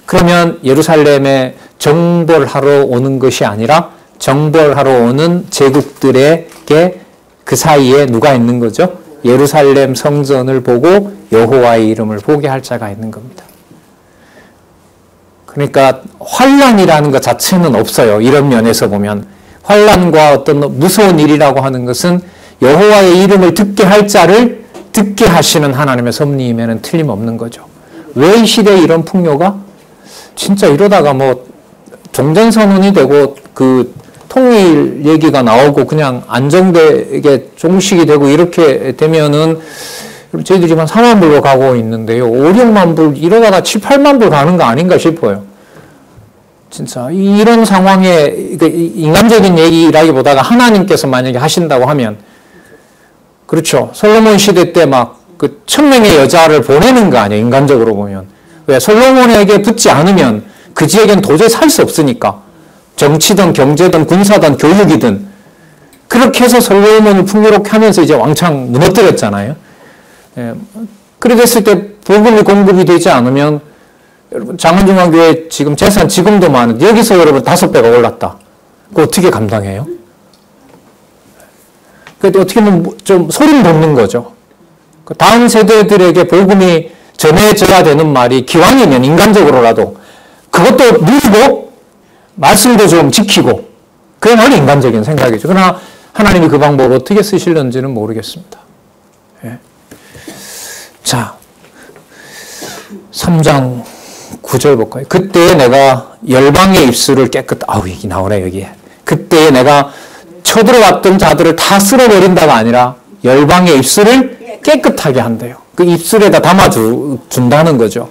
그러면 예루살렘에 정벌하러 오는 것이 아니라 정벌하러 오는 제국들에게 그 사이에 누가 있는 거죠? 예루살렘 성전을 보고 여호와의 이름을 보게 할 자가 있는 겁니다. 그러니까 환란이라는 것 자체는 없어요. 이런 면에서 보면 환란과 어떤 무서운 일이라고 하는 것은 여호와의 이름을 듣게 할 자를 듣게 하시는 하나님의 섭리임에는 틀림없는 거죠. 왜 이 시대에 이런 풍요가? 진짜 이러다가 뭐 종전선언이 되고 그 통일 얘기가 나오고 그냥 안정되게 종식이 되고 이렇게 되면은 저희들이 한 4만 불로 가고 있는데요. 5, 6만 불 이러다가 7, 8만 불 가는 거 아닌가 싶어요. 진짜 이런 상황에 인간적인 얘기라기보다가 하나님께서 만약에 하신다고 하면 그렇죠. 솔로몬 시대 때 막 그 1000명의 여자를 보내는 거 아니에요. 인간적으로 보면. 왜? 솔로몬에게 붙지 않으면 그 지역엔 도저히 살 수 없으니까. 정치든 경제든 군사든 교육이든 그렇게 해서 솔로몬을 풍요롭게 하면서 이제 왕창 무너뜨렸잖아요. 예. 그래 됐을 때 복음이 공급이 되지 않으면 여러분 장안중앙교회 지금 재산 지금도 많은데 여기서 여러분 5배가 올랐다. 그거 어떻게 감당해요? 그래도 어떻게 보면 좀 소름 돋는 거죠. 다음 세대들에게 복음이 전해져야 되는 말이 기왕이면 인간적으로라도 그것도 누리고 말씀도 좀 지키고 그야말로 인간적인 생각이죠. 그러나 하나님이 그 방법을 어떻게 쓰실는지는 모르겠습니다. 예. 자, 3장 9절 볼까요? 그때에 내가 열방의 입술을 여기 나오네, 여기에. 그때에 내가 쳐들어왔던 자들을 다 쓸어버린다가 아니라 열방의 입술을 깨끗하게 한대요. 그 입술에다 담아준다는 거죠.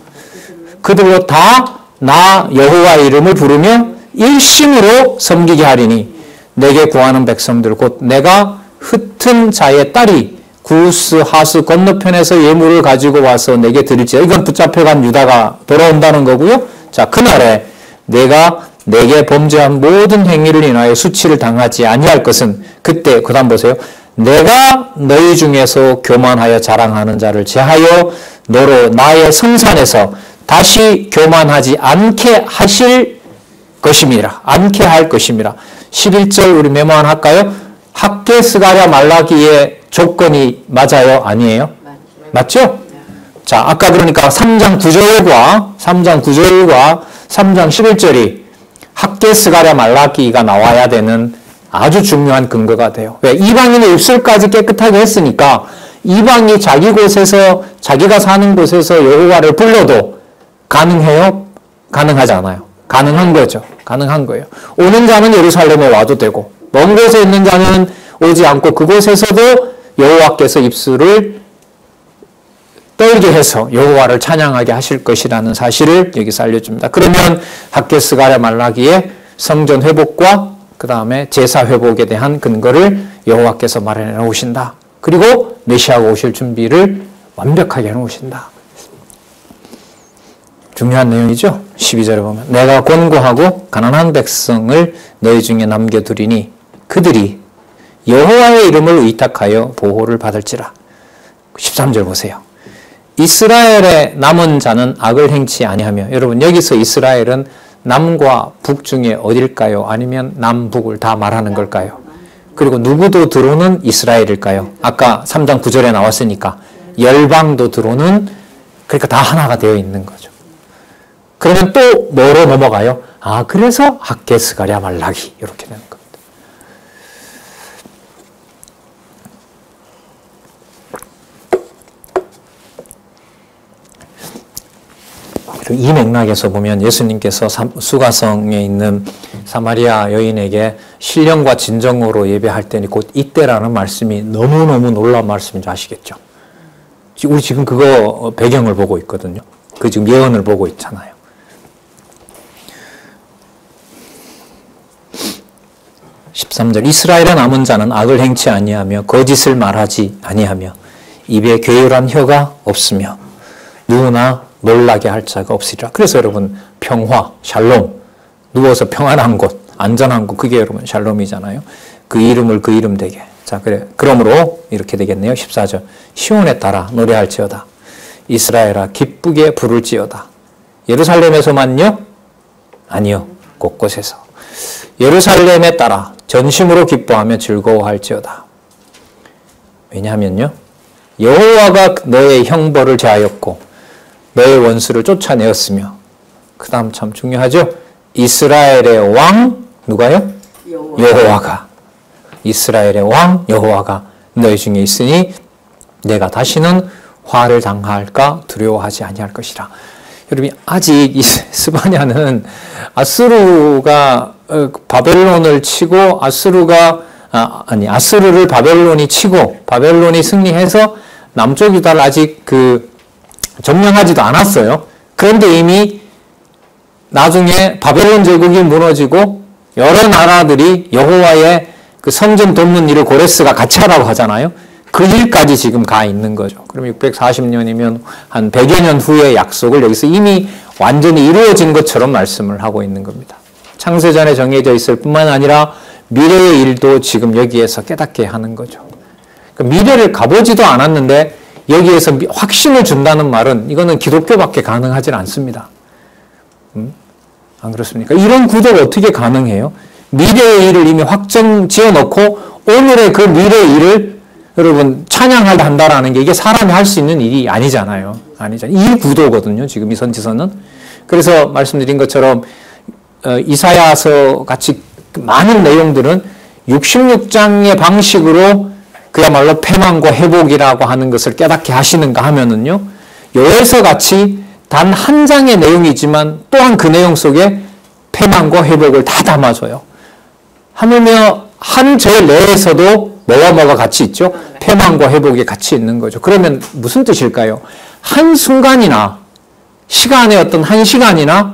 그들로 다 나 여호와의 이름을 부르며 일심으로 섬기게 하리니 내게 구하는 백성들 곧 내가 흩은 자의 딸이 구스 하스 건너편에서 예물을 가지고 와서 내게 드릴지라. 이건 붙잡혀간 유다가 돌아온다는 거고요. 자, 그날에 내가 내게 범죄한 모든 행위를 인하여 수치를 당하지 아니할 것은 그때 그 다음 보세요. 내가 너희 중에서 교만하여 자랑하는 자를 제하여 너로 나의 성산에서 다시 교만하지 않게 하실 것임이라. 않게 할 것임이라. 11절 우리 메모한 할까요? 학개스가랴 말라기의 조건이 맞아요? 아니에요? 맞죠? 자, 아까 그러니까 3장 9절과 3장 11절이 학개스가랴 말라기가 나와야 되는 아주 중요한 근거가 돼요. 왜? 이방인의 입술까지 깨끗하게 했으니까 이방이 자기 곳에서 자기가 사는 곳에서 여호와를 불러도 가능해요? 가능하지 않아요. 가능한 거죠. 가능한 거예요. 오는 자는 예루살렘에 와도 되고 먼 곳에 있는 자는 오지 않고 그곳에서도 여호와께서 입술을 떨게 해서 여호와를 찬양하게 하실 것이라는 사실을 여기서 알려줍니다. 그러면 학개스가랴 말라기의 성전 회복과 그 다음에 제사 회복에 대한 근거를 여호와께서 마련해 놓으신다. 그리고 메시아가 오실 준비를 완벽하게 해 놓으신다. 중요한 내용이죠. 12절에 보면 내가 권고하고 가난한 백성을 너희 중에 남겨두리니 그들이 여호와의 이름을 의탁하여 보호를 받을지라. 13절 보세요. 이스라엘의 남은 자는 악을 행치 아니하며. 여러분 여기서 이스라엘은 남과 북 중에 어딜까요? 아니면 남북을 다 말하는 걸까요? 그리고 누구도 들어오는 이스라엘일까요? 아까 3장 9절에 나왔으니까 열방도 들어오는, 그러니까 다 하나가 되어 있는 거죠. 그러면 또 뭐로 넘어가요? 아, 그래서 학개스가랴 말라기 이렇게 되는 겁니다. 이 맥락에서 보면 예수님께서 수가성에 있는 사마리아 여인에게 신령과 진정으로 예배할 때니 곧 이때라는 말씀이 너무너무 놀라운 말씀인 줄 아시겠죠? 우리 지금 그거 배경을 보고 있거든요. 그 지금 예언을 보고 있잖아요. (13절) 이스라엘의 남은 자는 악을 행치 아니하며 거짓을 말하지 아니하며 입에 괴율한 혀가 없으며 누구나 놀라게 할 자가 없으리라. 그래서 여러분 평화, 샬롬, 누워서 평안한 곳, 안전한 곳, 그게 여러분 샬롬이잖아요. 그 이름을 그 이름 되게. 자, 그래. 그러므로 이렇게 되겠네요. 14절. 시온에 따라 노래할지어다. 이스라엘아 기쁘게 부를지어다. 예루살렘에서만요? 아니요. 곳곳에서. 예루살렘에 따라 전심으로 기뻐하며 즐거워할지어다. 왜냐하면요. 여호와가 너의 형벌을 제하였고 너의 원수를 쫓아내었으며 그 다음 참 중요하죠. 이스라엘의 왕 누가요? 여호와가. 이스라엘의 왕 여호와가 너희 중에 있으니 내가 다시는 화를 당할까 두려워하지 아니할 것이라. 여러분 아직 이 스바냐는 아수르가 바벨론을 치고 아수르를 바벨론이 치고 바벨론이 승리해서 남쪽 유다를 아직 점령하지도 않았어요. 그런데 이미 나중에 바벨론 제국이 무너지고 여러 나라들이 여호와의 그 성전 돕는 일을 고레스가 같이 하라고 하잖아요. 그 일까지 지금 가 있는 거죠. 그럼 640년이면 한 100여 년 후의 약속을 여기서 이미 완전히 이루어진 것처럼 말씀을 하고 있는 겁니다. 창세전에 정해져 있을 뿐만 아니라 미래의 일도 지금 여기에서 깨닫게 하는 거죠. 그러니까 미래를 가보지도 않았는데 여기에서 확신을 준다는 말은 이거는 기독교밖에 가능하지 않습니다. 안 그렇습니까? 이런 구도가 어떻게 가능해요? 미래의 일을 이미 확정 지어놓고 오늘의 그 미래의 일을 여러분 찬양한다라는 게 이게 사람이 할 수 있는 일이 아니잖아요. 이 구도거든요. 지금 이 선지서는. 그래서 말씀드린 것처럼 이사야서 같이 많은 내용들은 66장의 방식으로 그야말로 패망과 회복이라고 하는 것을 깨닫게 하시는가 하면은요. 요에서 같이 단 한 장의 내용이지만 또한 그 내용 속에 패망과 회복을 다 담아줘요. 하물며 한 절 내에서도 뭐가 같이 있죠? 패망과 회복이 같이 있는 거죠. 그러면 무슨 뜻일까요? 한순간이나 시간의 어떤 한 시간이나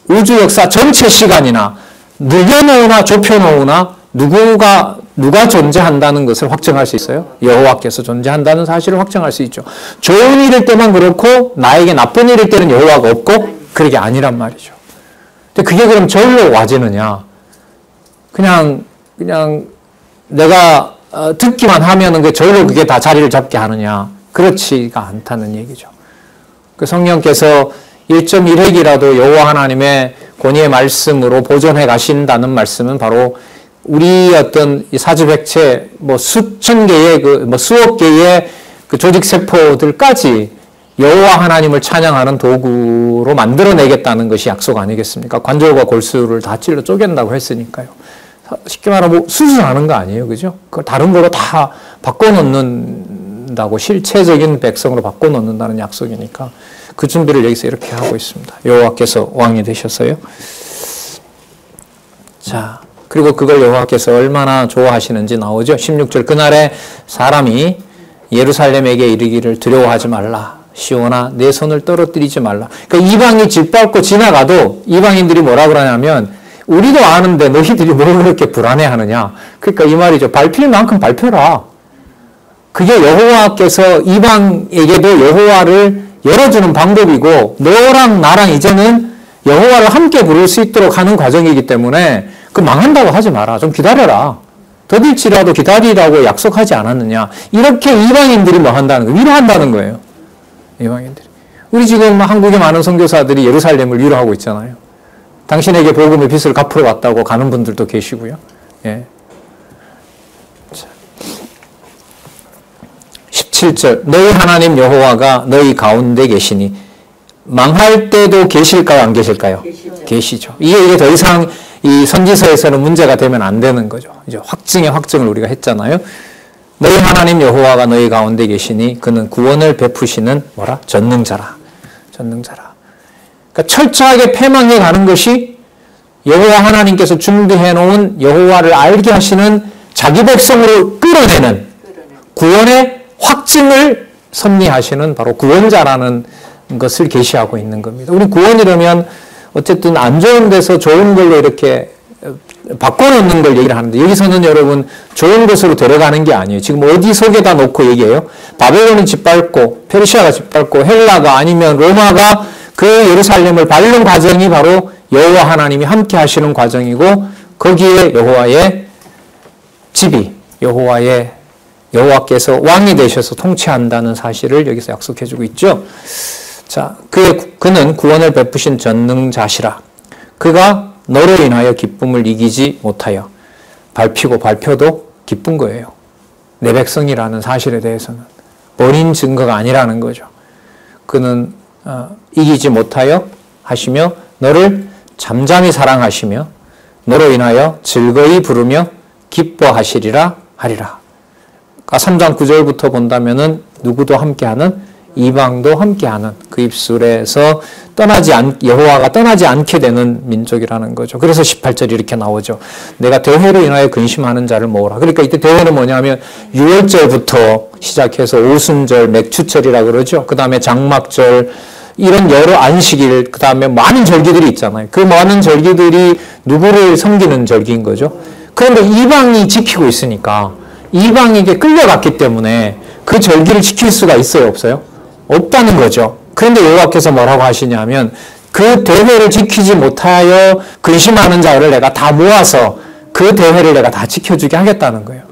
우주 역사 전체 시간이나 늘려놓으나 좁혀놓으나 누가 존재한다는 것을 확정할 수 있어요? 여호와께서 존재한다는 사실을 확정할 수 있죠. 좋은 일일 때만 그렇고 나에게 나쁜 일일 때는 여호와가 없고 그게 아니란 말이죠. 근데 그게 그럼 절로 와지느냐? 그냥 내가 듣기만 하면은 그 절로 그게 다 자리를 잡게 하느냐? 그렇지가 않다는 얘기죠. 그 성령께서 1.1핵이라도 여호와 하나님의 권위의 말씀으로 보존해 가신다는 말씀은 바로 우리 어떤 사주백체 수천 개의 수억 개의 그 조직 세포들까지 여호와 하나님을 찬양하는 도구로 만들어내겠다는 것이 약속 아니겠습니까? 관절과 골수를 다 찔러 쪼갠다고 했으니까요. 쉽게 말하면 수술하는 거 아니에요, 그죠? 그걸 다른 거로 다 바꿔놓는다고 실체적인 백성으로 바꿔놓는다는 약속이니까 그 준비를 여기서 이렇게 하고 있습니다. 여호와께서 왕이 되셨어요. 자. 그리고 그걸 여호와께서 얼마나 좋아하시는지 나오죠. 16절 그날에 사람이 예루살렘에게 이르기를 두려워하지 말라. 시온아 내 손을 떨어뜨리지 말라. 그러니까 이방이 짓밟고 지나가도 이방인들이 뭐라 그러냐면 우리도 아는데 너희들이 뭘 그렇게 불안해하느냐. 그러니까 이 말이죠. 밟힐 만큼 밟혀라. 그게 여호와께서 이방에게도 여호와를 열어주는 방법이고 너랑 나랑 이제는 여호와를 함께 부를 수 있도록 하는 과정이기 때문에 그 망한다고 하지 마라. 좀 기다려라. 더딜지라도 기다리라고 약속하지 않았느냐. 이렇게 이방인들이 뭐 한다는 거예요? 위로한다는 거예요. 이방인들이. 우리 지금 한국의 많은 선교사들이 예루살렘을 위로하고 있잖아요. 당신에게 복음의 빚을 갚으러 왔다고 가는 분들도 계시고요. 예. 17절 너희 하나님 여호와가 너희 가운데 계시니 망할 때도 계실까요? 안 계실까요? 계시죠. 이게 더 이상 이 선지서에서는 문제가 되면 안 되는 거죠. 이제 확증의 확증을 우리가 했잖아요. 너희 하나님 여호와가 너희 가운데 계시니 그는 구원을 베푸시는 전능자라. 전능자라. 그러니까 철저하게 패망해 가는 것이 여호와 하나님께서 준비해 놓은 여호와를 알게 하시는 자기 백성으로 끌어내는 구원의 확증을 섭리하시는 바로 구원자라는 것을 계시하고 있는 겁니다. 우리 구원이라면 어쨌든 안 좋은 데서 좋은 걸로 이렇게 바꿔놓는 걸 얘기를 하는데 여기서는 여러분 좋은 곳으로 데려가는 게 아니에요. 지금 어디 속에다 놓고 얘기해요? 바벨론이 짓밟고 페르시아가 짓밟고 헬라가 아니면 로마가 그 예루살렘을 밟는 과정이 바로 여호와 하나님이 함께 하시는 과정이고 거기에 여호와의 집이 여호와께서 왕이 되셔서 통치한다는 사실을 여기서 약속해주고 있죠. 자, 그는 구원을 베푸신 전능자시라. 그가 너로 인하여 기쁨을 이기지 못하여 밟히고 밟혀도 기쁜 거예요. 내 백성이라는 사실에 대해서는 본인 증거가 아니라는 거죠. 그는 이기지 못하여 하시며 너를 잠잠히 사랑하시며 너로 인하여 즐거이 부르며 기뻐하시리라 하리라. 3장 9절부터 본다면은 누구도 함께하는 이방도 함께하는 그 입술에서 여호와가 떠나지 않게 되는 민족이라는 거죠. 그래서 18절이 이렇게 나오죠. 내가 대회로 인하여 근심하는 자를 모으라. 그러니까 이때 대회는 뭐냐면 유월절부터 시작해서 오순절, 맥추절이라 그러죠. 그 다음에 장막절, 이런 여러 안식일, 그 다음에 많은 절기들이 있잖아요. 그 많은 절기들이 누구를 섬기는 절기인 거죠. 그런데 이방이 지키고 있으니까 이방에게 끌려갔기 때문에 그 절기를 지킬 수가 있어요, 없어요? 없다는 거죠. 그런데 여호와께서 뭐라고 하시냐면 그 대회를 지키지 못하여 근심하는 자를 내가 다 모아서 그 대회를 내가 다 지켜주게 하겠다는 거예요.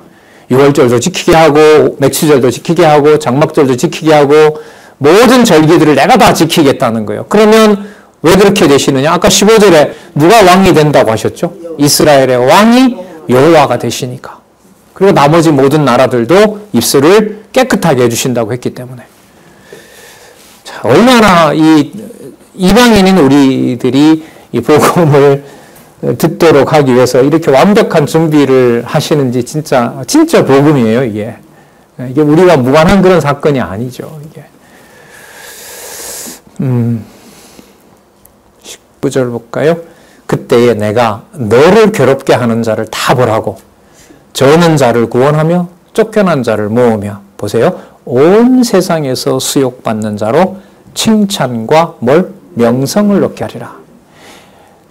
유월절도 지키게 하고 맥추절도 지키게 하고 장막절도 지키게 하고 모든 절기들을 내가 다 지키겠다는 거예요. 그러면 왜 그렇게 되시느냐? 아까 15절에 누가 왕이 된다고 하셨죠? 이스라엘의 왕이 여호와가 되시니까. 그리고 나머지 모든 나라들도 입술을 깨끗하게 해주신다고 했기 때문에. 자, 얼마나 이방인인 우리들이 이 복음을 듣도록 하기 위해서 이렇게 완벽한 준비를 하시는지 진짜 복음이에요, 이게. 이게 우리가 무관한 그런 사건이 아니죠, 이게. 19절 볼까요? 그때에 내가 너를 괴롭게 하는 자를 다 벌하고 저는 자를 구원하며 쫓겨난 자를 모으며 보세요. 온 세상에서 수욕받는 자로 칭찬과 명성을 얻게 하리라.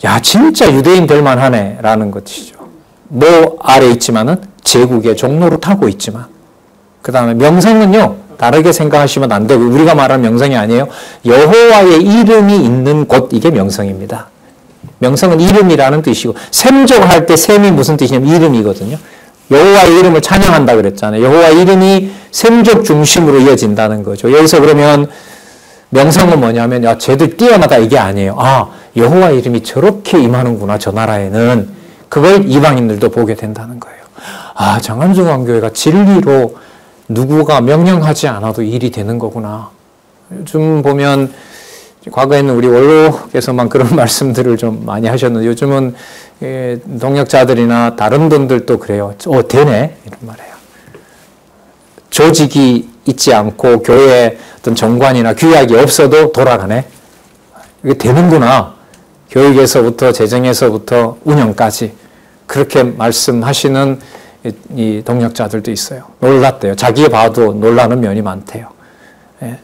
야, 진짜 유대인 될 만하네 라는 것이죠. 뭐 아래 있지만은 제국의 종로로 타고 있지만 그 다음에 명성은요 다르게 생각하시면 안 되고 우리가 말하는 명성이 아니에요. 여호와의 이름이 있는 곳, 이게 명성입니다. 명성은 이름이라는 뜻이고 샘족할 때 샘이 무슨 뜻이냐면 이름이거든요. 여호와의 이름을 찬양한다 그랬잖아요. 여호와의 이름이 샘족 중심으로 이어진다는 거죠. 여기서 그러면 명성은 뭐냐면 야, 쟤들 뛰어나다 이게 아니에요. 아, 여호와의 이름이 저렇게 임하는구나 저 나라에는. 그걸 이방인들도 보게 된다는 거예요. 아, 장안중앙교회가 진리로 누구가 명령하지 않아도 일이 되는 거구나. 요즘 보면 과거에는 우리 원로께서만 그런 말씀들을 좀 많이 하셨는데 요즘은 동역자들이나 다른 분들도 그래요. 되네 이런 말이에요. 조직이 있지 않고 교회에 어떤 정관이나 규약이 없어도 돌아가네. 이게 되는구나. 교육에서부터 재정에서부터 운영까지 그렇게 말씀하시는 이 동역자들도 있어요. 놀랐대요. 자기 봐도 놀라는 면이 많대요. 예.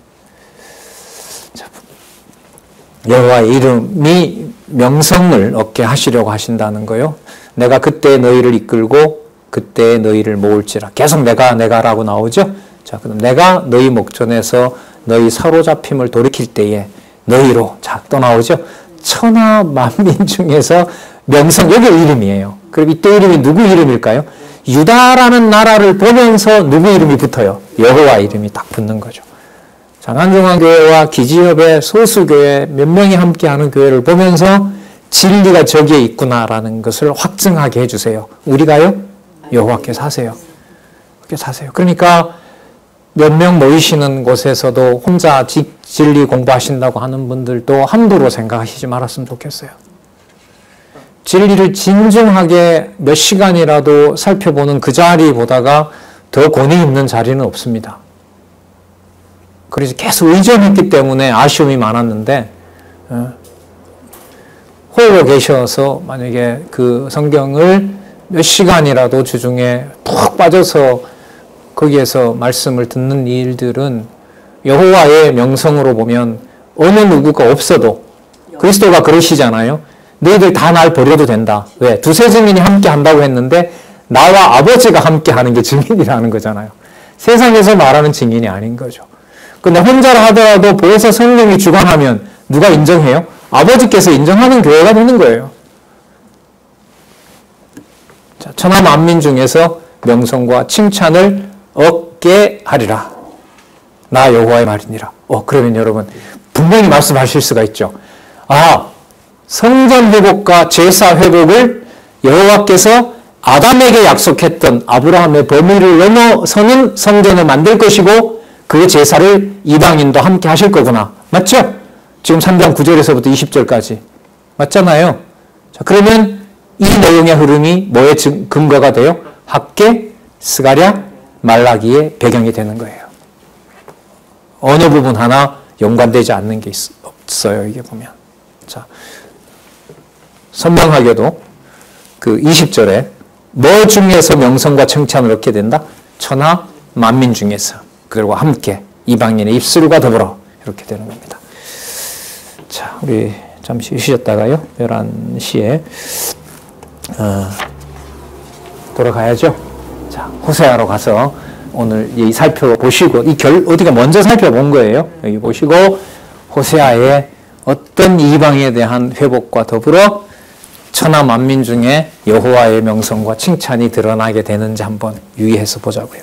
여호와의 이름이 명성을 얻게 하시려고 하신다는 거요. 내가 그때 너희를 이끌고 그때 너희를 모을지라. 계속 내가라고 나오죠. 자, 그럼 내가 너희 목전에서 너희 사로잡힘을 돌이킬 때에 너희로 자 또 나오죠. 천하 만민 중에서 명성, 여기 이름이에요. 그럼 이때 이름이 누구 이름일까요? 유다라는 나라를 보면서 누구 이름이 붙어요? 여호와 이름이 딱 붙는 거죠. 장안중앙교회와 기지협의 소수교회 몇 명이 함께하는 교회를 보면서 진리가 저기에 있구나라는 것을 확증하게 해주세요. 우리가요? 여호와께서 하세요. 그렇게 사세요. 그러니까 몇 명 모이시는 곳에서도 혼자 진리 공부하신다고 하는 분들도 함부로 생각하시지 말았으면 좋겠어요. 진리를 진중하게 몇 시간이라도 살펴보는 그 자리보다가 더 권위 있는 자리는 없습니다. 그래서 계속 의존했기 때문에 아쉬움이 많았는데 홀로 계셔서 만약에 그 성경을 몇 시간이라도 주중에 푹 빠져서 거기에서 말씀을 듣는 일들은 여호와의 명성으로 보면 어느 누구가 없어도 그리스도가 그러시잖아요. 너희들 다 날 버려도 된다. 왜? 두세 증인이 함께 한다고 했는데 나와 아버지가 함께 하는 게 증인이라는 거잖아요. 세상에서 말하는 증인이 아닌 거죠. 근데 혼자라 하더라도 보혜사 성령이 주관하면 누가 인정해요? 아버지께서 인정하는 교회가 되는 거예요. 자, 천하 만민 중에서 명성과 칭찬을 얻게 하리라. 나 여호와의 말이니라. 그러면 여러분 분명히 말씀하실 수가 있죠. 성전 회복과 제사 회복을 여호와께서 아담에게 약속했던 아브라함의 범위를 넘어서는 성전을 만들 것이고 그 제사를 이방인도 함께 하실 거구나. 맞죠? 지금 3장 9절에서부터 20절까지. 맞잖아요. 자, 그러면 이 내용의 흐름이 뭐의 근거가 돼요? 학개, 스가랴, 말라기의 배경이 되는 거예요. 어느 부분 하나 연관되지 않는 게 없어요. 이게 보면. 자, 선명하게도 그 20절에 뭐 중에서 명성과 칭찬을 얻게 된다? 천하 만민 중에서 그들과 함께 이방인의 입술과 더불어 이렇게 되는 겁니다. 자, 우리 잠시 쉬셨다가요. 11시에 돌아가야죠. 자, 호세아로 가서 오늘 이 살펴보시고 어디가 먼저 살펴본 거예요. 여기 보시고 호세아의 어떤 이방에 대한 회복과 더불어 천하 만민 중에 여호와의 명성과 칭찬이 드러나게 되는지 한번 유의해서 보자고요.